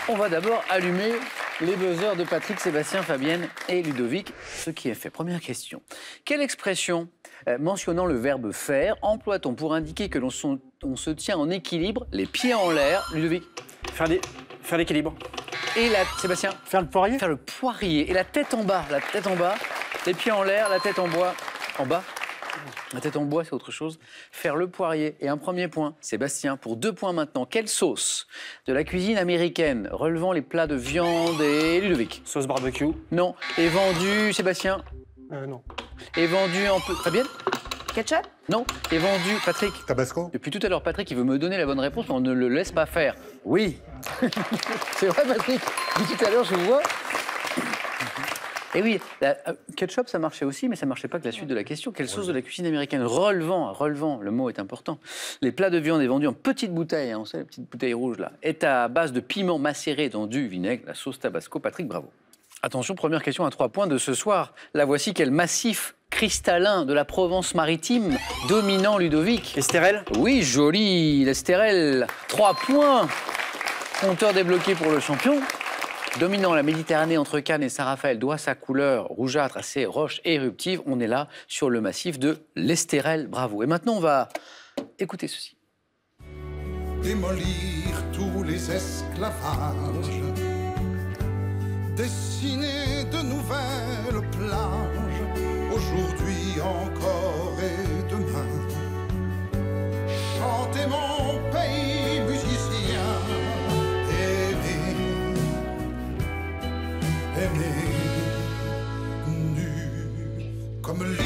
On va d'abord allumer les buzzers de Patrick, Sébastien, Fabienne et Ludovic, ce qui est fait. Première question. Quelle expression mentionnant le verbe faire emploie-t-on pour indiquer que l'on se tient en équilibre, les pieds en l'air? Ludovic. Faire l'équilibre. Et Sébastien. Faire le poirier. Faire le poirier. Et la tête en bas, les pieds en l'air, la tête en bas. En bas. La tête en bois, c'est autre chose. Faire le poirier. Et un premier point, Sébastien, pour 2 points maintenant. Quelle sauce de la cuisine américaine, relevant les plats de viande et Ludovic? Sauce barbecue. Non. Est vendue, Sébastien? Non. Est vendue en peu... Fabienne? Ketchup? Non. Est vendue, Patrick? Tabasco? Depuis tout à l'heure, Patrick, il veut me donner la bonne réponse, mais on ne le laisse pas faire. Oui. C'est vrai, Patrick? Depuis tout à l'heure, je vous vois. Et oui, ketchup, ça marchait aussi, mais ça ne marchait pas que la suite de la question. Quelle sauce de la cuisine américaine relevant, le mot est important. Les plats de viande est vendu en petites bouteilles, hein, on sait, les petites bouteilles rouges là, est à base de piment macéré dans du vinaigre, la sauce Tabasco. Patrick, bravo. Attention, première question à 3 points de ce soir. La voici, quel massif cristallin de la Provence-Maritime dominant Ludovic? Estérel? Oui, joli, l'Estérel. 3 points. Compteur débloqué pour le champion. Dominant la Méditerranée entre Cannes et Saint-Raphaël, doit sa couleur rougeâtre à ces roches éruptives. On est là sur le massif de l'Estérel. Bravo. Et maintenant, on va écouter ceci. Démolir tous les esclavages, dessiner de nouvelles plages, aujourd'hui encore et demain. Chanter mon pays musicien. Nu comme libre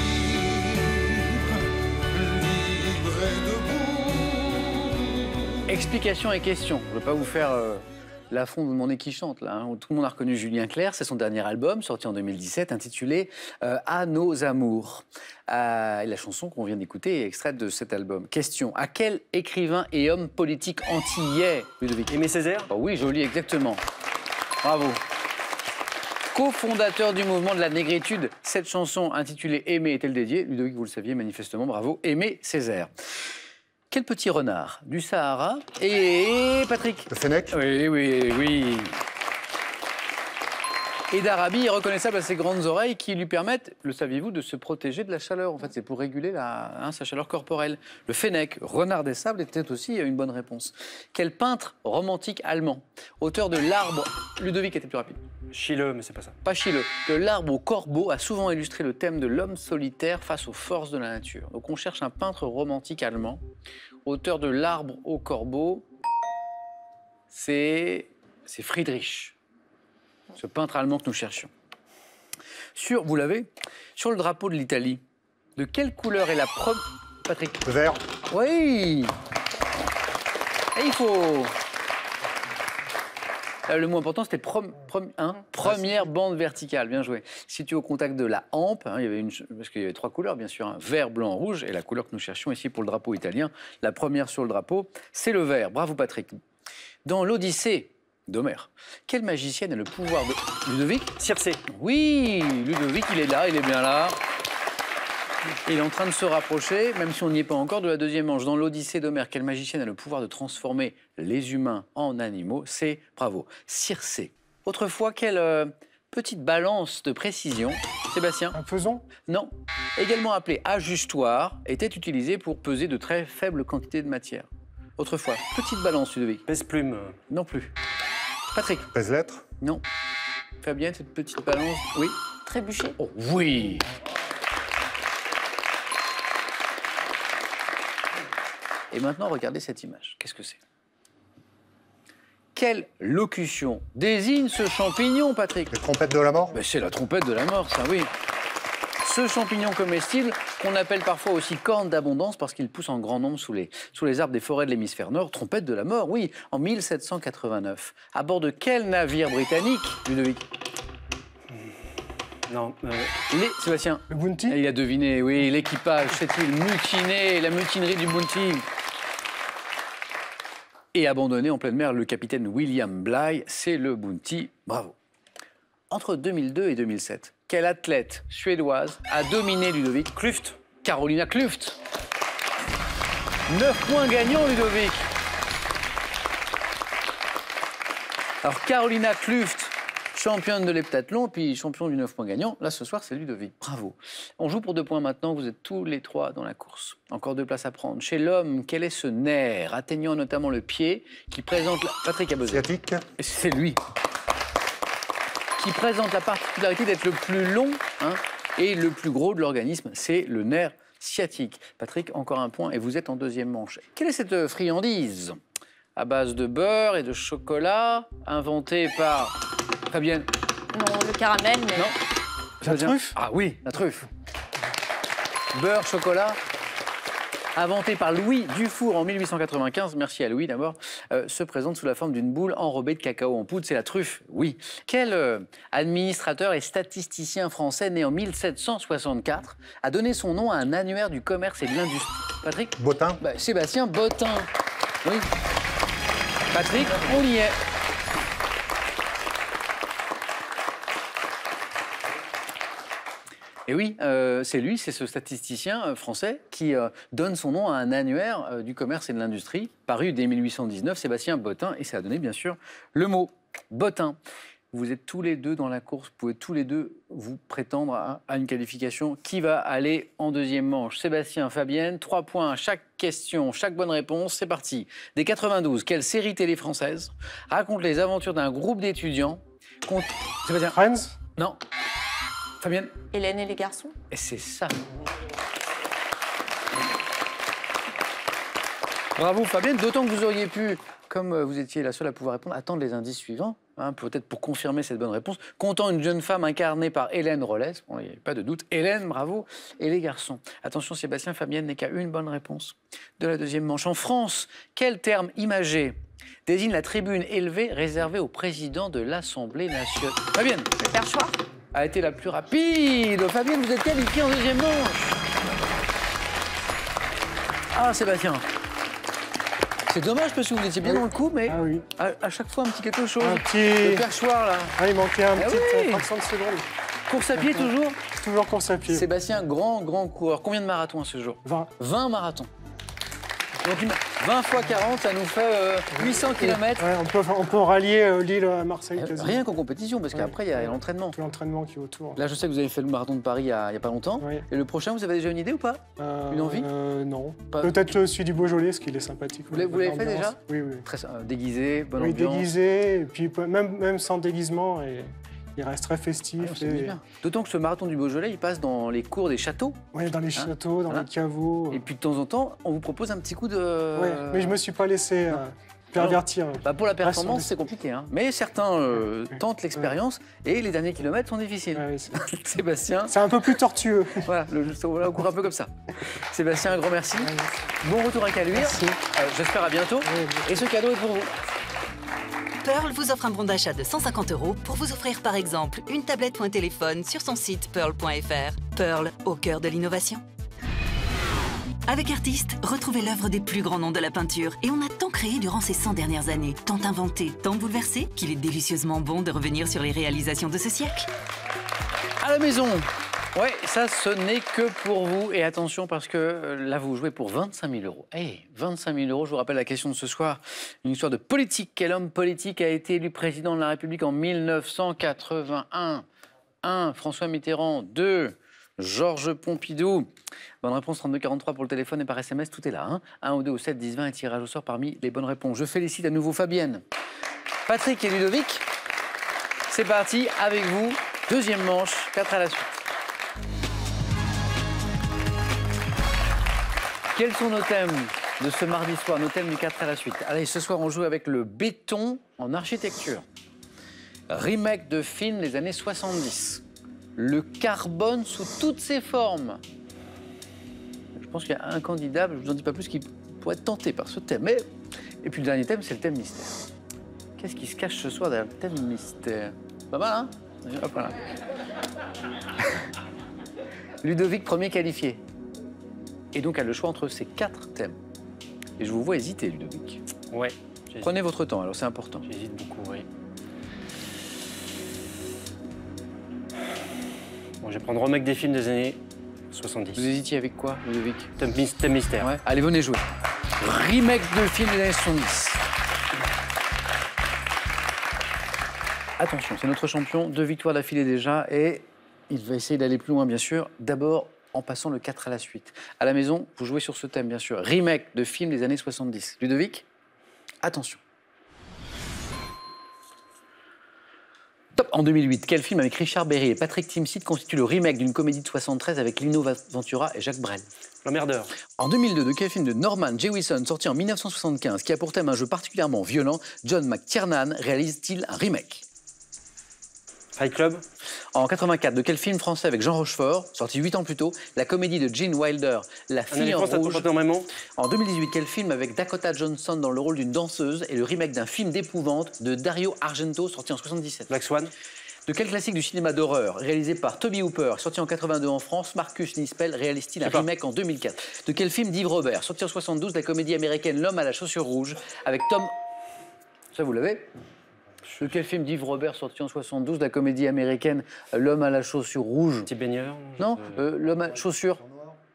et debout. Explication et question. Je ne veux pas vous faire la fond de mon nez qui chante, là. Hein. Tout le monde a reconnu Julien Clerc. C'est son dernier album, sorti en 2017, intitulé À nos amours. La chanson qu'on vient d'écouter est extraite de cet album. Question. À quel écrivain et homme politique antillais, Ludovic? Aimé Césaire? Oh oui, joli, exactement. Bravo. Co-fondateur du mouvement de la négritude, cette chanson intitulée Aimé est-elle dédiée? Ludovic, vous le saviez manifestement, bravo. Aimé Césaire. Quel petit renard du Sahara et Patrick? Le fennec? Oui. Et d'Arabie, reconnaissable à ses grandes oreilles qui lui permettent, le saviez-vous, de se protéger de la chaleur. En fait, c'est pour réguler sa chaleur corporelle. Le fennec, renard des sables, était aussi une bonne réponse. Quel peintre romantique allemand, auteur de L'Arbre... Ludovic était plus rapide. Chileux, mais c'est pas ça. Pas Chileux. De L'Arbre au corbeau a souvent illustré le thème de l'homme solitaire face aux forces de la nature. Donc on cherche un peintre romantique allemand, auteur de L'Arbre au corbeau. C'est Friedrich. Ce peintre allemand que nous cherchions. Vous l'avez, sur le drapeau de l'Italie, de quelle couleur est la première... Patrick? Le vert? Oui. Et il faut... Le mot important, c'était première bande verticale. Bien joué. Situé au contact de la hampe, hein, parce qu'il y avait 3 couleurs, bien sûr, hein, vert, blanc, rouge, et la couleur que nous cherchions ici pour le drapeau italien, la première sur le drapeau, c'est le vert. Bravo, Patrick. Dans l'Odyssée d'Homère, quelle magicienne a le pouvoir de... Ludovic? Circé. Oui, Ludovic, il est là, il est bien là. Il est en train de se rapprocher, même si on n'y est pas encore, de la deuxième manche. Dans l'Odyssée d'Homère, quelle magicienne a le pouvoir de transformer les humains en animaux? C'est, bravo, Circé. Autrefois, quelle petite balance de précision, Sébastien? Un faisan? Non. Également appelée ajustoir, était utilisée pour peser de très faibles quantités de matière. Autrefois, petite balance, Ludovic? Pèse-plume. Non plus. Patrick? Pèse-lettre? Non. Fabienne, cette petite balance? Oui. Trébuchet? Oh, oui. Et maintenant, regardez cette image. Qu'est-ce que c'est? Quelle locution désigne ce champignon, Patrick? Les trompettes de la mort? Ben, c'est la trompette de la mort, ça, oui. Ce champignon comestible, qu'on appelle parfois aussi corne d'abondance parce qu'il pousse en grand nombre sous les arbres des forêts de l'hémisphère nord, trompette de la mort, oui, en 1789. À bord de quel navire britannique, Ludovic? Non. Sébastien? Le Bounty? Il a deviné, oui, l'équipage s'est-il mutiné, la mutinerie du Bounty. Et abandonné en pleine mer, le capitaine William Bligh, c'est le Bounty. Bravo. Entre 2002 et 2007, quelle athlète suédoise a dominé Ludovic? Kluft. Carolina Klüft. 9 points gagnants, Ludovic. Alors, Carolina Kluft, championne de l'heptathlon, puis champion du 9 points gagnant. Là, ce soir, c'est Ludovic. Bravo. On joue pour 2 points maintenant. Vous êtes tous les 3 dans la course. Encore 2 places à prendre. Chez l'homme, quel est ce nerf, atteignant notamment le pied, qui présente... Patrick a besoin. Sciatique. C'est lui. Qui présente la particularité d'être le plus long et le plus gros de l'organisme. C'est le nerf sciatique. Patrick, encore un point et vous êtes en deuxième manche. Quelle est cette friandise à base de beurre et de chocolat, inventée par Fabienne? Non, le caramel, mais... Non. La truffe. Ah oui, la truffe. Beurre, chocolat, inventé par Louis Dufour en 1895, merci à Louis d'abord, se présente sous la forme d'une boule enrobée de cacao en poudre, c'est la truffe, oui. Quel administrateur et statisticien français né en 1764 a donné son nom à un annuaire du commerce et de l'industrie? Patrick? Bottin. Sébastien Bottin, oui. Patrick, on y est. Et oui, c'est lui, c'est ce statisticien français qui donne son nom à un annuaire du commerce et de l'industrie, paru dès 1819, Sébastien Bottin, et ça a donné bien sûr le mot Bottin. Vous êtes tous les deux dans la course, vous pouvez tous les deux vous prétendre à une qualification. Qui va aller en deuxième manche? Sébastien, Fabienne, 3 points à chaque question, chaque bonne réponse. C'est parti. Dès 92, quelle série télé française raconte les aventures d'un groupe d'étudiants contre... Sébastien. Friends? Non. Fabienne? Hélène et les garçons. Et c'est ça. Bravo Fabienne, d'autant que vous auriez pu, comme vous étiez la seule à pouvoir répondre, attendre les indices suivants, peut-être pour confirmer cette bonne réponse. Comptant une jeune femme incarnée par Hélène Rollès, bon, il n'y a pas de doute, Hélène, bravo, et les garçons. Attention Sébastien, Fabienne n'est qu'à une bonne réponse de la deuxième manche. En France, quel terme imagé désigne la tribune élevée réservée au président de l'Assemblée nationale? Fabienne. Le perchoir. A été la plus rapide. Fabienne, vous êtes qualifiée en deuxième manche. Ah, Sébastien. C'est dommage parce que vous étiez bien dans le coup, mais Ah oui. à chaque fois un petit quelque chose. Un petit... Le perchoir, là. Ah, il manquait un Ah petit oui. fraction de seconde. Course à pied, toujours. Toujours course à pied. Sébastien, grand coureur. Combien de marathons à ce jour? 20. 20 marathons. Donc 20 fois 40, ça nous fait 800 km. Ouais, on peut rallier Lille à Marseille quasiment. Rien qu'en compétition, parce qu'après, il y a l'entraînement. Tout l'entraînement qui est autour. Là, je sais que vous avez fait le marathon de Paris il y a pas longtemps. Oui. Et le prochain, vous avez déjà une idée ou pas? Une envie? Non. Pas- Peut-être celui du Beaujolais, parce qu'il est sympathique. Vous l'avez fait déjà? Oui, oui. Très déguisé, bonne Oui, ambiance. déguisé, et puis même sans déguisement, et il reste très festif. Ah, c'est bien. D'autant que ce marathon du Beaujolais, il passe dans les cours des châteaux. Ouais, dans les châteaux, dans les caveaux. Et puis de temps en temps, on vous propose un petit coup de... Ouais, mais je me suis pas laissé pervertir. Bah pour la performance, Reste- c'est compliqué. Hein. Mais certains tentent l'expérience et les derniers kilomètres sont difficiles. Ouais, c'est- Sébastien, C'est un peu plus tortueux. voilà, on court un peu comme ça. Sébastien, un grand merci. Bon retour à Caluire. Merci. J'espère à bientôt. Et ce cadeau est pour vous. Pearl vous offre un bon d'achat de 150 € pour vous offrir par exemple une tablette ou un téléphone sur son site pearl.fr. Pearl, au cœur de l'innovation. Avec Artiste, retrouvez l'œuvre des plus grands noms de la peinture et on a tant créé durant ces 100 dernières années, tant inventé, tant bouleversé, qu'il est délicieusement bon de revenir sur les réalisations de ce siècle. À la maison. Ouais, ça, ce n'est que pour vous. Et attention, parce que là, vous jouez pour 25 000 €. Hey, 25 000 €, je vous rappelle la question de ce soir. Une histoire de politique. Quel homme politique a été élu président de la République en 1981? 1. François Mitterrand. 2. Georges Pompidou. Bonne réponse 3243 pour le téléphone et par SMS, tout est là. 1 ou 2 ou 7, 10, 20 et tirage au sort parmi les bonnes réponses. Je félicite à nouveau Fabienne, Patrick et Ludovic. C'est parti avec vous. Deuxième manche, 4 à la suite. Quels sont nos thèmes de ce mardi soir, nos thèmes du 4 à la suite? Allez, ce soir, on joue avec le béton en architecture. Remake de films des années 70. Le carbone sous toutes ses formes. Je pense qu'il y a un candidat, je ne vous en dis pas plus, qui pourrait être tenté par ce thème. Et puis le dernier thème, c'est le thème mystère. Qu'est-ce qui se cache ce soir derrière le thème mystère? Pas mal, hein? Hop là. Ludovic, premier qualifié. Et donc a le choix entre ces 4 thèmes. Et je vous vois hésiter, Ludovic. Ouais. Prenez votre temps, alors c'est important. J'hésite beaucoup, oui. Bon, je vais prendre remake des films des années 70. Vous hésitiez avec quoi, Ludovic? Thème mystère. Ouais. Allez, venez jouer. Remake de film des années 70. Attention, c'est notre champion, 2 victoires d'affilée déjà, et il va essayer d'aller plus loin, bien sûr. D'abord, en passant le 4 à la suite. À la maison, vous jouez sur ce thème, bien sûr. Remake de films des années 70. Ludovic, attention. Top. En 2008, quel film avec Richard Berry et Patrick Timsit constitue le remake d'une comédie de 73 avec Lino Ventura et Jacques Brel? L'emmerdeur. En 2002, de quel film de Norman Jewison, sorti en 1975, qui a pour thème un jeu particulièrement violent, John McTiernan réalise-t-il un remake? Fight Club. En 84, de quel film français avec Jean Rochefort, sorti 8 ans plus tôt, la comédie de Gene Wilder, La fille en rouge? En 2018, quel film avec Dakota Johnson dans le rôle d'une danseuse et le remake d'un film d'épouvante de Dario Argento, sorti en 77? Black Swan. De quel classique du cinéma d'horreur, réalisé par Toby Hooper, sorti en 82 en France, Marcus Nispel réalise-t-il un remake en 2004? De quel film d'Yves Robert, sorti en 72, la comédie américaine L'homme à la chaussure rouge, avec Tom... Ça, vous l'avez? De quel film d'Yves Robert, sorti en 72, la comédie américaine L'homme à la chaussure rouge? Petit baigneur. Non, l'homme à chaussure.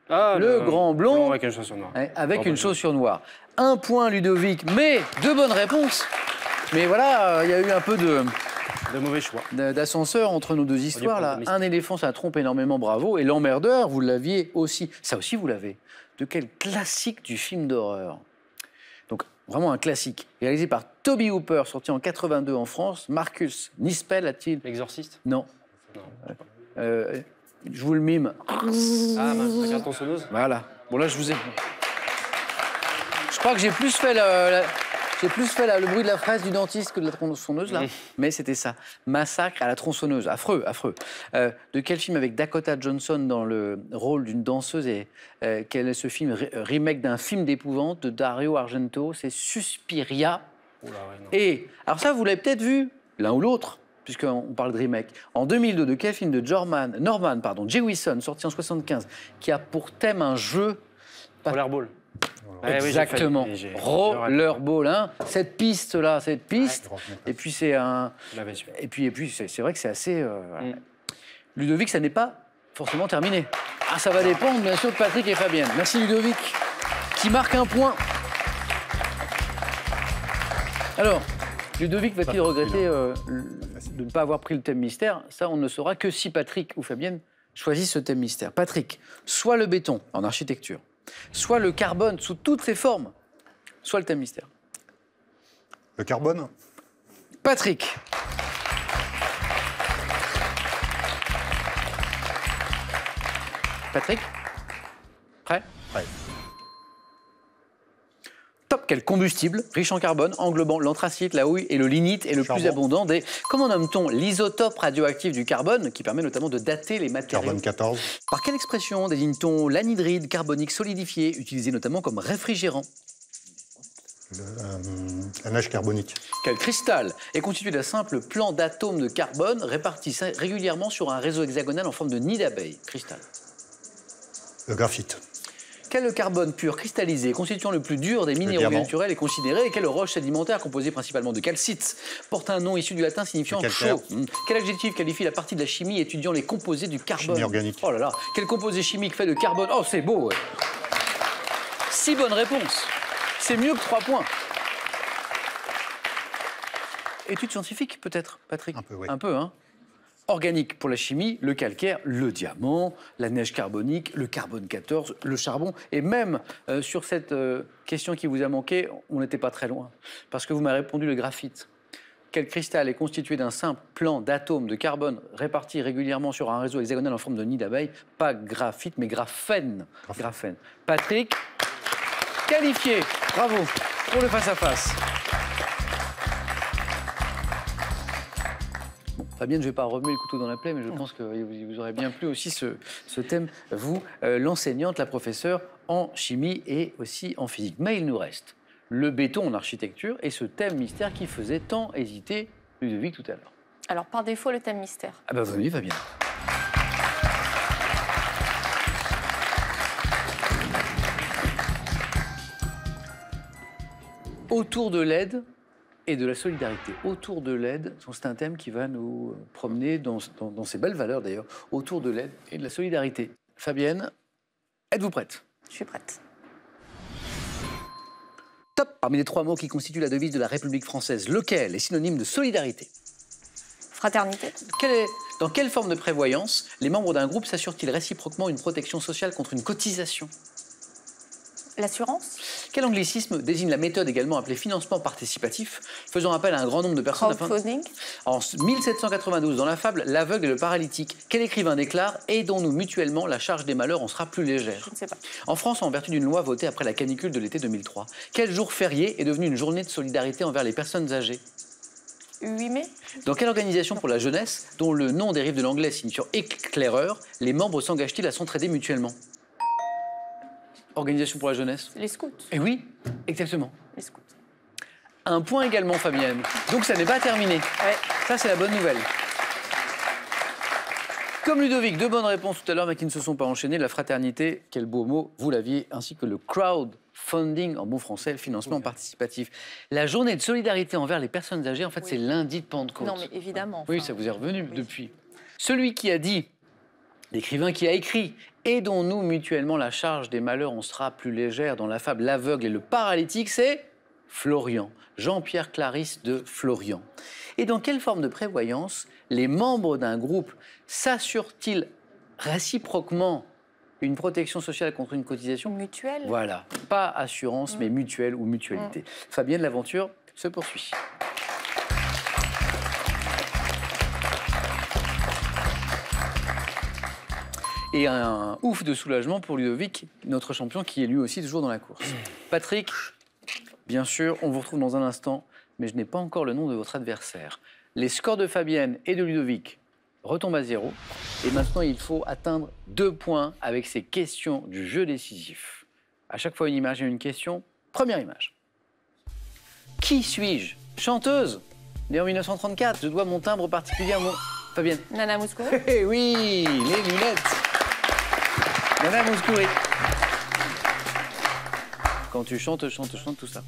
Ah, le grand blond. avec une chaussure noire. Avec une chaussure noire. 1 point Ludovic, mais 2 bonnes réponses. Mais voilà, il y a eu un peu de mauvais choix. D'ascenseur entre nos deux histoires là. Un éléphant, ça trompe énormément, bravo. Et l'emmerdeur, vous l'aviez aussi. Ça aussi, vous l'avez. De quel classique du film d'horreur? Donc, vraiment un classique. Réalisé par Toby Hooper, sorti en 82 en France. Marcus Nispel a-t-il... L'exorciste? Non. Je vous le mime. Ah, mince, la tronçonneuse. Voilà. Bon, là, je vous ai... Je crois que j'ai plus fait le bruit de la fraise du dentiste que de la tronçonneuse, là. Mais c'était ça. Massacre à la tronçonneuse. Affreux, affreux. De quel film avec Dakota Johnson dans le rôle d'une danseuse et quel est ce film? Remake d'un film d'épouvante de Dario Argento. C'est Suspiria. Oula, ouais, non. Et, alors ça, vous l'avez peut-être vu, l'un ou l'autre, puisqu'on parle de remake. En 2002, de quel film de Norman Jewison, sorti en 75, qui a pour thème un jeu... Rollerball. Exactement. Rollerball, hein. Cette piste-là, cette piste. Et puis c'est un... Et puis c'est vrai que c'est assez... voilà. Ludovic, ça n'est pas forcément terminé. Ah, ça va dépendre, bien sûr, de Patrick et Fabienne. Merci Ludovic, qui marque un point. Alors, Ludovic va-t-il regretter de ne pas avoir pris le thème mystère? Ça, on ne saura que si Patrick ou Fabienne choisissent ce thème mystère. Patrick, soit le béton en architecture, soit le carbone sous toutes ses formes, soit le thème mystère. Le carbone. Patrick. Patrick, prêt? Prêt. Top. Quel combustible, riche en carbone, englobant l'anthracite, la houille et le lignite, est le plus abondant des... Comment nomme-t-on l'isotope radioactif du carbone, qui permet notamment de dater les matériaux? Carbone 14. Par quelle expression désigne-t-on l'anhydride carbonique solidifié, utilisé notamment comme réfrigérant? La neige carbonique. Quel cristal est constitué d'un simple plan d'atomes de carbone répartis régulièrement sur un réseau hexagonal en forme de nid d'abeille? Cristal. Le graphite. Quel carbone pur cristallisé, constituant le plus dur des minéraux naturels, est considéré? Et quelle roche sédimentaire, composée principalement de calcite, porte un nom issu du latin signifiant chaud? Quel adjectif qualifie la partie de la chimie étudiant les composés du carbone? Chimie organique. Oh là là. Quel composé chimique fait de carbone? Oh, c'est beau, ouais. 6 bonnes réponses. C'est mieux que 3 points. Études scientifiques, peut-être, Patrick? Un peu, oui. Un peu, hein. Organique pour la chimie, le calcaire, le diamant, la neige carbonique, le carbone 14, le charbon. Et même sur cette question qui vous a manqué, on n'était pas très loin. Parce que vous m'avez répondu le graphite. Quel cristal est constitué d'un simple plan d'atomes de carbone répartis régulièrement sur un réseau hexagonal en forme de nid d'abeille? Pas graphite, mais graphène. Graphène. Patrick, qualifié. Bravo pour le face-à-face. Fabienne, je ne vais pas remuer le couteau dans la plaie, mais je pense que vous aurez bien plu aussi ce thème, vous, l'enseignante, la professeure en chimie et aussi en physique. Mais il nous reste le béton en architecture et ce thème mystère qui faisait tant hésiter Ludovic tout à l'heure. Alors, par défaut, le thème mystère. Ah ben, venez, Fabienne. Autour de l'aide et de la solidarité. Autour de l'aide, c'est un thème qui va nous promener dans ces belles valeurs d'ailleurs, autour de l'aide et de la solidarité. Fabienne, êtes-vous prête? Je suis prête. Top. Parmi les 3 mots qui constituent la devise de la République française, lequel est synonyme de solidarité? Fraternité. Dans quelle forme de prévoyance les membres d'un groupe s'assurent-ils réciproquement une protection sociale contre une cotisation? L'assurance. Quel anglicisme désigne la méthode également appelée financement participatif, faisant appel à un grand nombre de personnes Crowdfunding. En 1792, dans la fable L'aveugle et le paralytique, quel écrivain déclare « Aidons-nous mutuellement, la charge des malheurs en sera plus légère ». Je ne sais pas. En France, en vertu d'une loi votée après la canicule de l'été 2003, quel jour férié est devenu une journée de solidarité envers les personnes âgées? 8 mai. Dans quelle organisation pour la jeunesse, dont le nom dérive de l'anglais signifiant éclaireur, les membres s'engagent-ils à s'entraider mutuellement? Organisation pour la jeunesse. Les scouts. Eh oui, exactement. Les scouts. Un point également, Fabienne. Donc ça n'est pas terminé. Ouais. Ça, c'est la bonne nouvelle. Comme Ludovic, 2 bonnes réponses tout à l'heure, mais qui ne se sont pas enchaînées. La fraternité, quel beau mot, vous l'aviez, ainsi que le crowdfunding, en bon français, le financement participatif. La journée de solidarité envers les personnes âgées, en fait, c'est lundi de Pentecôte. Non, mais évidemment. Oui, enfin, ça vous est revenu depuis. Celui qui a dit, l'écrivain qui a écrit « Aidons-nous mutuellement, la charge des malheurs en sera plus légère » dans la fable L'aveugle et le paralytique, c'est Florian, Jean-Pierre Clarisse de Florian. Et dans quelle forme de prévoyance les membres d'un groupe s'assurent-ils réciproquement une protection sociale contre une cotisation? Mutuelle. Voilà, pas assurance, mais mutuelle ou mutualité. Fabienne, l'aventure se poursuit. Et un ouf de soulagement pour Ludovic, notre champion, qui est lui aussi toujours dans la course. Patrick, bien sûr, on vous retrouve dans un instant, mais je n'ai pas encore le nom de votre adversaire. Les scores de Fabienne et de Ludovic retombent à 0. Et maintenant, il faut atteindre 2 points avec ces questions du jeu décisif. À chaque fois, une image et une question. Première image. Qui suis-je? Chanteuse, née en 1934. Je dois mon timbre particulier à mon... Fabienne. Nana Mouskouri. Eh oui, les lunettes. Nana Mouskouri. Quand tu chantes, tout ça.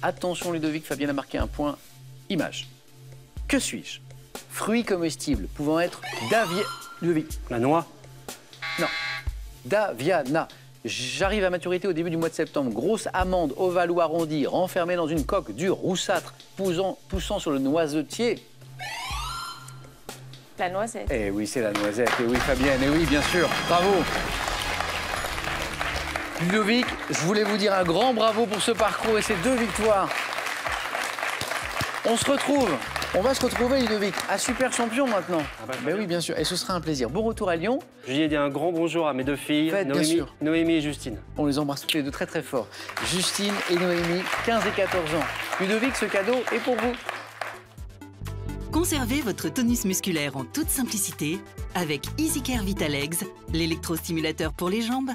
Attention Ludovic, Fabienne a marqué un point. Image. Que suis-je? Fruit comestible pouvant être Ludovic. La noix. Non. Daviana. J'arrive à maturité au début du mois de septembre. Grosse amande ovale ou arrondie, renfermée dans une coque dure, roussâtre, poussant sur le noisetier. La noisette. Eh oui, c'est la noisette. Eh oui, Fabienne. Eh oui, bien sûr. Bravo. Ludovic, je voulais vous dire un grand bravo pour ce parcours et ces 2 victoires. On va se retrouver, Ludovic, à Super Champion maintenant. Ben oui, bien sûr. Et ce sera un plaisir. Bon retour à Lyon. Je lui ai dit un grand bonjour à mes 2 filles, Noémie et Justine. On les embrasse toutes les 2 très très fort. Justine et Noémie, 15 et 14 ans. Ludovic, ce cadeau est pour vous. Conservez votre tonus musculaire en toute simplicité avec EasyCare Vitalegs, l'électrostimulateur pour les jambes.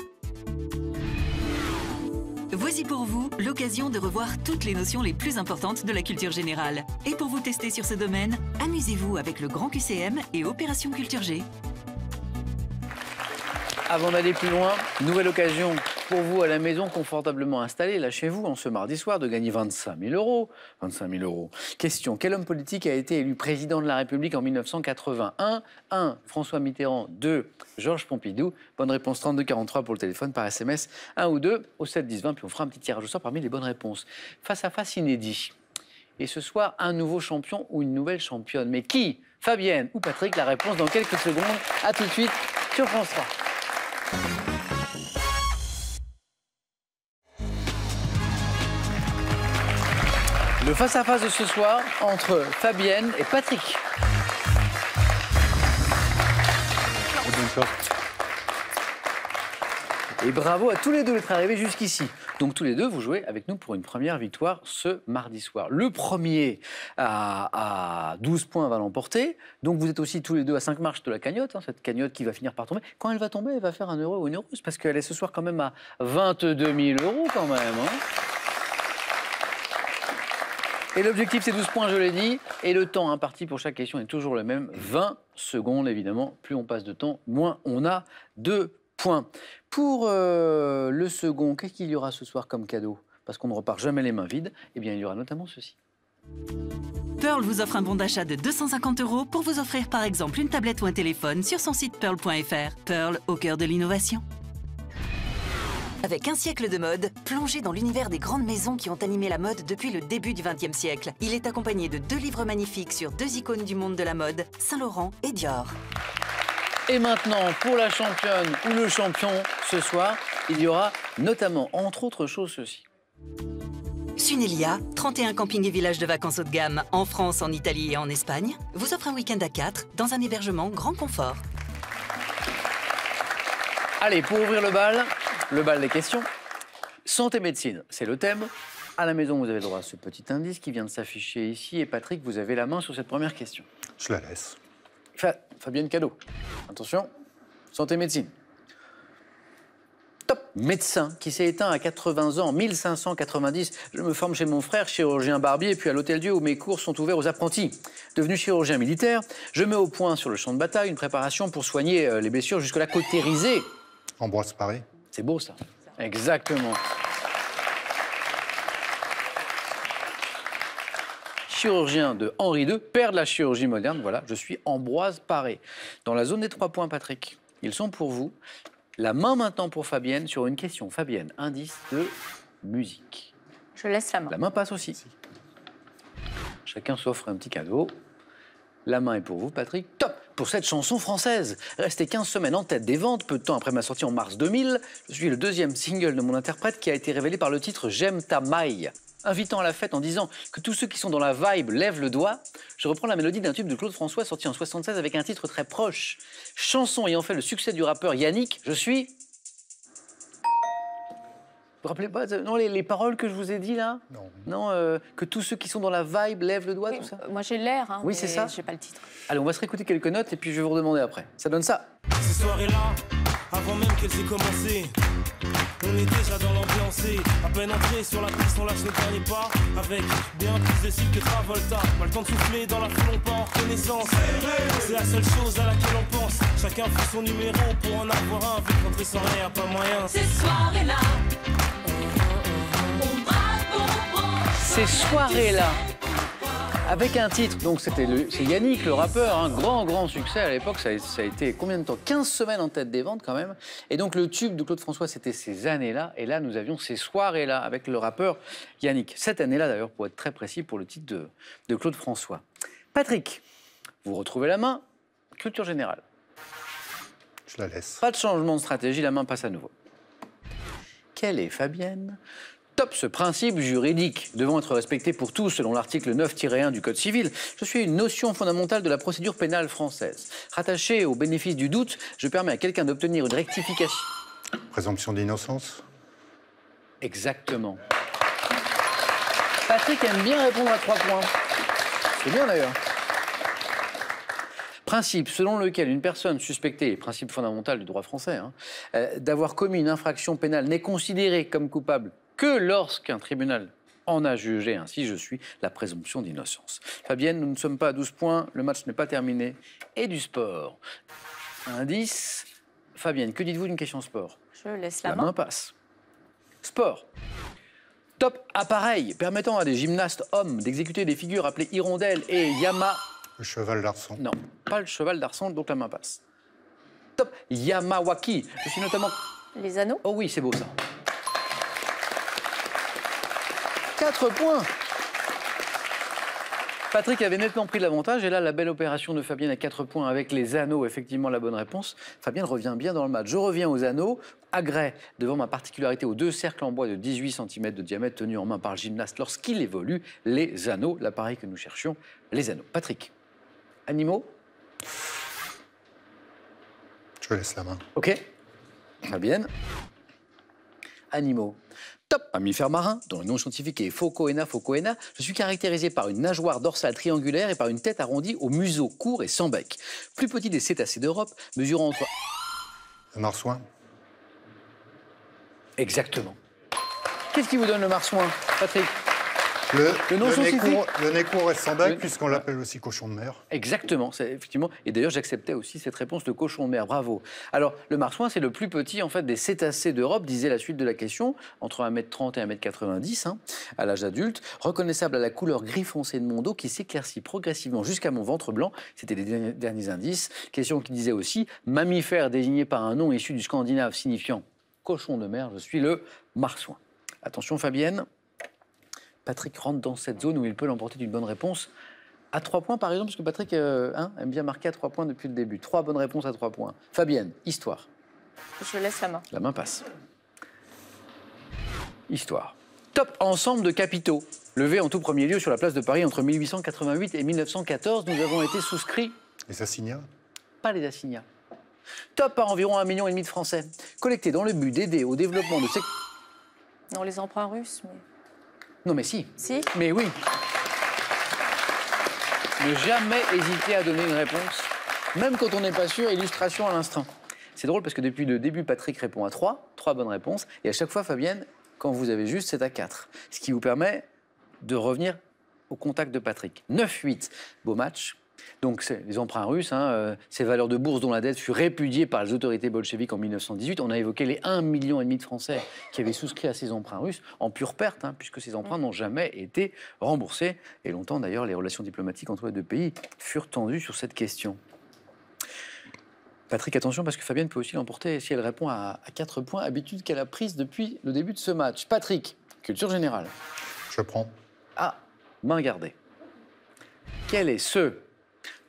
Voici pour vous l'occasion de revoir toutes les notions les plus importantes de la culture générale. Et pour vous tester sur ce domaine, amusez-vous avec le Grand QCM et Opération Culture G. Avant d'aller plus loin, nouvelle occasion pour vous à la maison, confortablement installé, là chez vous, en ce mardi soir, de gagner 25 000 euros. 25 000 euros. Question, quel homme politique a été élu président de la République en 1981? 1. François Mitterrand. 2. Georges Pompidou. Bonne réponse 3243 pour le téléphone par SMS. 1 ou 2 au 7 10 20, puis on fera un petit tirage au sort parmi les bonnes réponses. Face à face inédit. Et ce soir, un nouveau champion ou une nouvelle championne. Mais qui? Fabienne ou Patrick? La réponse dans quelques secondes. A tout de suite sur France 3. Le face-à-face de ce soir entre Fabienne et Patrick. Et bravo à tous les 2 d'être arrivés jusqu'ici. Donc tous les 2, vous jouez avec nous pour une première victoire ce mardi soir. Le premier à 12 points va l'emporter. Donc vous êtes aussi tous les 2 à 5 marches de la cagnotte, cette cagnotte qui va finir par tomber. Quand elle va tomber, elle va faire 1 euro ou une heureuse, parce qu'elle est ce soir quand même à 22 000 euros quand même. Et l'objectif, c'est 12 points, je l'ai dit. Et le temps imparti pour chaque question est toujours le même. 20 secondes, évidemment. Plus on passe de temps, moins on a de points. Pour le second, qu'est-ce qu'il y aura ce soir comme cadeau? Parce qu'on ne repart jamais les mains vides. Eh bien, il y aura notamment ceci. Pearl vous offre un bon d'achat de 250 € pour vous offrir par exemple une tablette ou un téléphone sur son site pearl.fr. Pearl, au cœur de l'innovation. Avec un siècle de mode, plongez dans l'univers des grandes maisons qui ont animé la mode depuis le début du XXe siècle. Il est accompagné de 2 livres magnifiques sur 2 icônes du monde de la mode, Saint-Laurent et Dior. Et maintenant, pour la championne ou le champion, ce soir, il y aura notamment, entre autres choses, ceci. Sunelia, 31 campings et villages de vacances haut de gamme en France, en Italie et en Espagne, vous offre un week-end à 4 dans un hébergement grand confort. Allez, pour ouvrir le bal des questions. Santé médecine, c'est le thème. À la maison, vous avez le droit à ce petit indice qui vient de s'afficher ici. Et Patrick, vous avez la main sur cette première question. Je la laisse. Fabienne Cadeau. Attention, santé médecine. Top médecin qui s'est éteint à 80 ans, 1590. Je me forme chez mon frère, chirurgien barbier, puis à l'Hôtel-Dieu où mes cours sont ouverts aux apprentis. Devenu chirurgien militaire, je mets au point sur le champ de bataille une préparation pour soigner les blessures jusque-là cautérisées. Ambroise Paré. C'est beau ça. Exactement. Chirurgien de Henri II, père de la chirurgie moderne. Voilà, je suis Ambroise Paré. Dans la zone des 3 points, Patrick, ils sont pour vous. La main maintenant pour Fabienne sur une question. Fabienne, indice de musique. Je laisse la main. La main passe aussi. Chacun s'offre un petit cadeau. La main est pour vous, Patrick. Top pour cette chanson française. Resté 15 semaines en tête des ventes, peu de temps après ma sortie en mars 2000, je suis le 2e single de mon interprète qui a été révélé par le titre « J'aime ta maille ». Invitant à la fête en disant que tous ceux qui sont dans la vibe lèvent le doigt, je reprends la mélodie d'un tube de Claude François sorti en 76 avec un titre très proche. Chanson ayant fait le succès du rappeur Yannick, je suis... Vous vous rappelez pas non, les paroles que je vous ai dit là? Non. Non, que tous ceux qui sont dans la vibe lèvent le doigt, Oui, tout ça? moi j'ai l'air, hein, Oui, c'est ça. j'ai pas le titre. Allez, on va se réécouter quelques notes et puis je vais vous redemander après. Ça donne ça. Ces soirées-là, avant même qu'elles aient commencé, on est déjà dans l'ambiance. À peine entré sur la piste, on lâche le dernier pas. Avec bien plus de cibles que Travolta. Pas le temps de souffler dans la foule, on part en reconnaissance. C'est la seule chose à laquelle on pense. Chacun fait son numéro pour en avoir un. Vu que rentrer sans rien, pas moyen. Ces soirées-là, Ces soirées-là, avec un titre, donc c'est Yannick le rappeur, un grand succès à l'époque, ça a été combien de temps? 15 semaines en tête des ventes quand même. Et donc le tube de Claude François, c'était ces années-là, et là nous avions ces soirées-là avec le rappeur Yannick. Cette année-là d'ailleurs, pour être très précis, pour le titre de Claude François. Patrick, vous retrouvez la main, culture générale. Je la laisse. Pas de changement de stratégie, la main passe à nouveau. Quelle est, Fabienne? Top ce principe juridique devant être respecté pour tous selon l'article 9-1 du Code civil. Je suis une notion fondamentale de la procédure pénale française. Rattaché au bénéfice du doute, je permets à quelqu'un d'obtenir une rectification. Présomption d'innocence. Exactement. Patrick aime bien répondre à 3 points. C'est bien d'ailleurs. Principe selon lequel une personne suspectée, principe fondamental du droit français, d'avoir commis une infraction pénale n'est considérée comme coupable que lorsqu'un tribunal en a jugé ainsi, je suis la présomption d'innocence. Fabienne, nous ne sommes pas à 12 points, le match n'est pas terminé. Et du sport. Indice. Fabienne, que dites-vous d'une question sport? Je laisse la La main. main passe. Sport. Top appareil permettant à des gymnastes hommes d'exécuter des figures appelées hirondelles et yama... Le cheval d'arçon. Non, pas le cheval d'arçon, donc la main passe. Top yamawaki. Je suis notamment... Les anneaux. Oh oui, c'est beau ça. 4 points. Patrick avait nettement pris l'avantage et là, la belle opération de Fabienne à 4 points avec les anneaux, effectivement la bonne réponse. Fabienne revient bien dans le match. Je reviens aux anneaux. Agrès devant ma particularité aux 2 cercles en bois de 18 cm de diamètre tenus en main par le gymnaste lorsqu'il évolue. Les anneaux, l'appareil que nous cherchions, les anneaux. Patrick, animaux? Je laisse la main. Ok. Fabienne. Animaux. Top mammifère marin, dont le nom scientifique est Phocoena phocoena. Je suis caractérisé par une nageoire dorsale triangulaire et par une tête arrondie au museau court et sans bec. Plus petit des cétacés d'Europe, mesurant entre... Le marsouin. Exactement. Qu'est-ce qui vous donne le marsouin, Patrick? Le nom scientifique. Le nez court et sans bec, Le- puisqu'on l'appelle aussi cochon de mer. Exactement, c'est effectivement. Et d'ailleurs, j'acceptais aussi cette réponse de cochon de mer. Bravo. Alors, le marsouin, c'est le plus petit en fait des cétacés d'Europe, disait la suite de la question, entre 1,30 m et 1,90 m à l'âge adulte, reconnaissable à la couleur gris foncé de mon dos qui s'éclaircit progressivement jusqu'à mon ventre blanc. C'était les derniers indices. Question qui disait aussi mammifère désigné par un nom issu du scandinave signifiant cochon de mer, je suis le marsouin. Attention Fabienne, Patrick rentre dans cette zone où il peut l'emporter d'une bonne réponse. À 3 points, par exemple, parce que Patrick aime bien marquer à 3 points depuis le début. 3 bonnes réponses à 3 points. Fabienne, histoire. Je laisse la main. La main passe. Histoire. Top ensemble de capitaux. Levé en tout premier lieu sur la place de Paris entre 1888 et 1914, nous avons été souscrits. Les assignats? Pas les assignats. Top par environ 1,5 million de Français. Collecté dans le but d'aider au développement de ces... Non, les emprunts russes, mais... Non mais si. Si. Mais oui. Ne jamais hésiter à donner une réponse, même quand on n'est pas sûr, illustration à l'instant. C'est drôle parce que depuis le début, Patrick répond à 3 bonnes réponses, et à chaque fois, Fabienne, quand vous avez juste, c'est à 4. Ce qui vous permet de revenir au contact de Patrick. 9-8, beau match. Donc, c'est les emprunts russes, ces valeurs de bourse dont la dette fut répudiée par les autorités bolcheviques en 1918. On a évoqué les 1,5 million de Français qui avaient souscrit à ces emprunts russes en pure perte, puisque ces emprunts n'ont jamais été remboursés. Et longtemps, d'ailleurs, les relations diplomatiques entre les deux pays furent tendues sur cette question. Patrick, attention, parce que Fabienne peut aussi l'emporter si elle répond à 4 points, habitude qu'elle a prise depuis le début de ce match. Patrick, culture générale. Je prends. Ah, main gardée. Quel est ce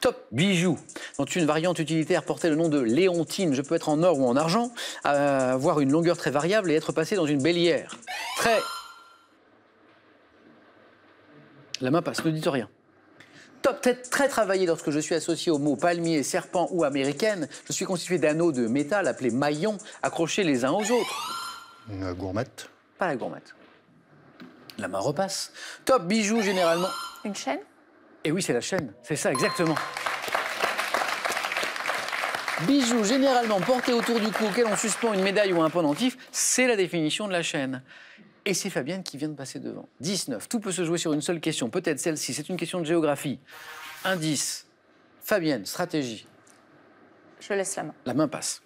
top bijou dont une variante utilitaire portait le nom de léontine? Je peux être en or ou en argent, avoir une longueur très variable et être passé dans une bélière. Très... La main passe, ne dites rien. Top, très travaillé lorsque je suis associé aux mots palmier, serpent ou américaine. Je suis constitué d'anneaux de métal appelés maillons, accrochés les uns aux autres. Une gourmette. Pas la gourmette. La main repasse. Top bijou généralement. Une chaîne? Et oui, c'est la chaîne, c'est ça exactement. Bijou généralement porté autour du cou auquel on suspend une médaille ou un pendentif, c'est la définition de la chaîne. Et c'est Fabienne qui vient de passer devant. 19, tout peut se jouer sur une seule question, peut-être celle-ci, c'est une question de géographie. Indice, Fabienne, stratégie. Je laisse la main. La main passe.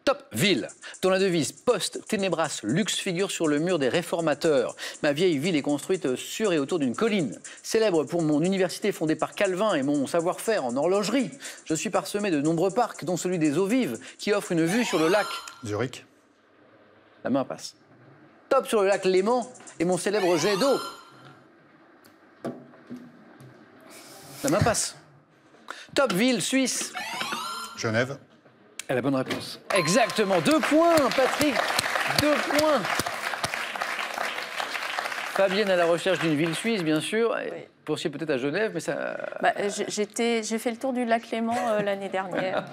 Top ville, dont la devise Post Ténébras Lux figure sur le mur des réformateurs. Ma vieille ville est construite sur et autour d'une colline. Célèbre pour mon université fondée par Calvin et mon savoir-faire en horlogerie. Je suis parsemé de nombreux parcs, dont celui des Eaux Vives, qui offre une vue sur le lac. Zurich. La main passe. Top sur le lac Léman et mon célèbre jet d'eau. La main passe. Top ville suisse. Genève. Et la bonne réponse. Exactement. 2 points, Patrick. 2 points. Fabienne à la recherche d'une ville suisse, bien sûr. Oui. Pensiez peut-être à Genève, mais ça... J'ai fait le tour du lac Léman l'année dernière.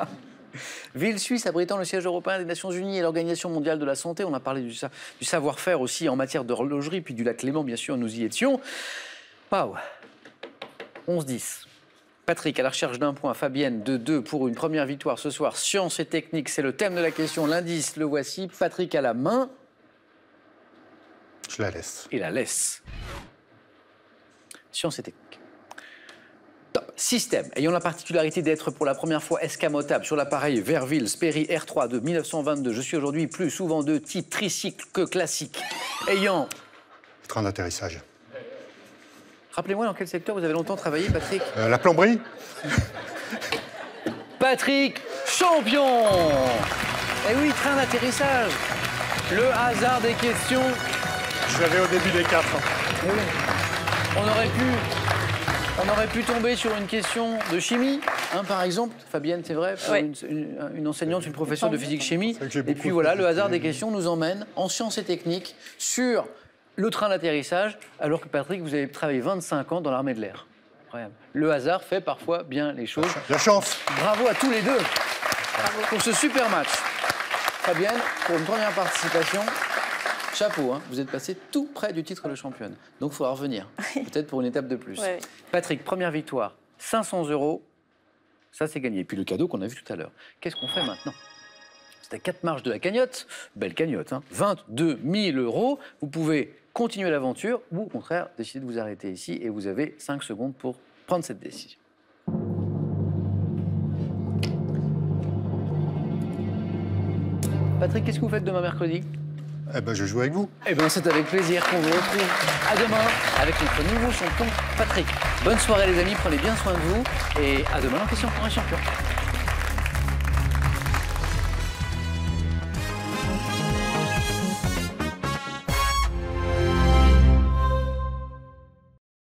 Ville suisse abritant le siège européen des Nations Unies et l'Organisation mondiale de la santé. On a parlé du savoir-faire aussi en matière d'horlogerie, puis du lac Léman, bien sûr, nous y étions. Waouh. 11-10. Patrick à la recherche d'un point, Fabienne de 2 pour une première victoire ce soir. Science et technique, c'est le thème de la question. L'indice, le voici. Patrick à la main. Je la laisse. Et la laisse. Science et technique. Top. Système ayant la particularité d'être pour la première fois escamotable sur l'appareil Verville Sperry R3 de 1922. Je suis aujourd'hui plus souvent de type tricycle que classique. Ayant... Train d'atterrissage. Rappelez-moi dans quel secteur vous avez longtemps travaillé, Patrick? La plomberie. Patrick, champion. Eh oui, train d'atterrissage. Le hasard des questions. Je l'avais au début des 4. Eh oui. On aurait pu tomber sur une question de chimie, par exemple. Fabienne, c'est vrai, pour une enseignante, une professeure de physique-chimie. Et puis voilà, le hasard des questions nous emmène en sciences et techniques sur le train d'atterrissage, alors que Patrick, vous avez travaillé 25 ans dans l'armée de l'air. Incroyable. Le hasard fait parfois bien les choses. La chance. Bravo à tous les deux. Bravo pour ce super match. Fabienne, pour une première participation, chapeau, vous êtes passé tout près du titre de championne. Donc il faudra revenir, peut-être pour une étape de plus. Oui. Patrick, première victoire, 500 €, ça c'est gagné. Et puis le cadeau qu'on a vu tout à l'heure. Qu'est-ce qu'on fait maintenant? C'est à 4 marches de la cagnotte, belle cagnotte, 22 000 €. Vous pouvez continuer l'aventure ou au contraire décider de vous arrêter ici et vous avez 5 secondes pour prendre cette décision. Patrick, qu'est-ce que vous faites demain mercredi? Eh ben, je joue avec vous. Eh bien, c'est avec plaisir qu'on vous retrouve. À demain avec notre nouveau champion, Patrick. Bonne soirée, les amis. Prenez bien soin de vous. Et à demain en question pour un champion.